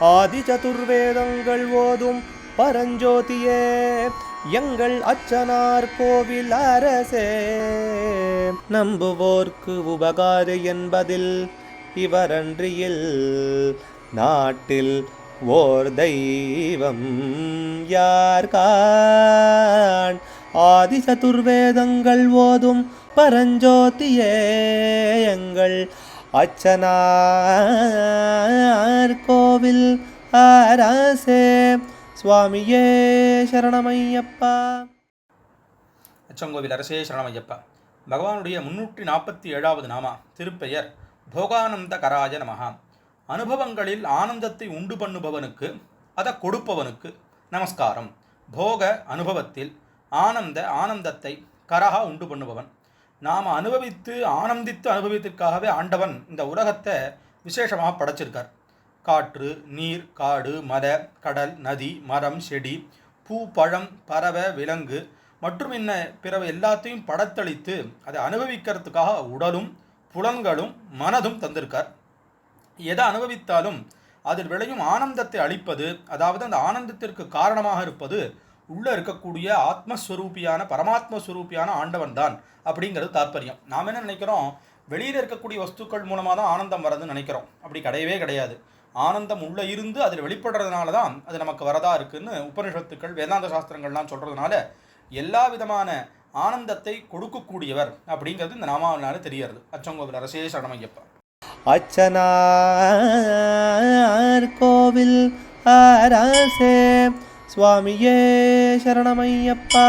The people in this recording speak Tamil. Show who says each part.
Speaker 1: ஆதி சதுர்வேதங்கள் ஓதும் பரஞ்சோதியே எங்கள் அச்சனார் கோவில் அரசே. நம்புவோர்க்கு உபகாரி என்பதில் இவரன்றியில் நாட்டில் ஓர் தெய்வம் யார்கான். ஆதி சதுர்வேதங்கள் ஓதும் பரஞ்சோதியே எங்கள் அச்சனார் கோவில் அரசே. சுவாமியே சரணமையப்பா.
Speaker 2: அச்சங்கோவில் அரசே சரணமையப்பா. பகவானுடைய 347வது நாமா திருப்பெயர் போகானந்த கராஜ நமஹா. அனுபவங்களில் ஆனந்தத்தை உண்டு பண்ணுபவனுக்கு, அதை கொடுப்பவனுக்கு நமஸ்காரம். போக அனுபவத்தில் ஆனந்தத்தை கரஹா உண்டு பண்ணுபவன். நாம் ஆனந்தித்து அனுபவித்திற்காகவே ஆண்டவன் இந்த உலகத்தை விசேஷமாக படைச்சிருக்கார். காற்று, நீர், காடு, மலை, கடல், நதி, மரம், செடி, பூ, பழம், பறவை, விலங்கு மற்றும் இன்ன பிறவை எல்லாத்தையும் படைத்தளித்து அதை அனுபவிக்கிறதுக்காக உடலும் புலன்களும் மனதும் தந்திருக்கார். எதை அனுபவித்தாலும் அதில் விளையும் ஆனந்தத்தை அளிப்பது, அதாவது அந்த ஆனந்தத்திற்கு காரணமாக இருப்பது உள்ளே இருக்கக்கூடிய ஆத்மஸ்வரூபியான பரமாத்மஸ்வரூபியான ஆண்டவன் தான் அப்படிங்கிறது தாற்பயம். நாம் என்ன நினைக்கிறோம், வெளியில் இருக்கக்கூடிய வஸ்துக்கள் மூலமாக தான் ஆனந்தம் வரதுன்னு நினைக்கிறோம். அப்படி கிடையவே கிடையாது. ஆனந்தம் உள்ளே இருந்து அதில் வெளிப்படுறதுனால தான் அது நமக்கு வரதா இருக்குன்னு உபனிஷத்துக்கள் வேதாந்த சாஸ்திரங்கள்லாம் சொல்கிறதுனால எல்லா விதமான ஆனந்தத்தை கொடுக்கக்கூடியவர் அப்படிங்கிறது இந்த நாமாவனால தெரியறது. அச்சங்கோவில் அரசே சரணமையப்பா.
Speaker 1: அச்சனார் கோவில் அரசே. சுவாமியே சரணமையப்பா.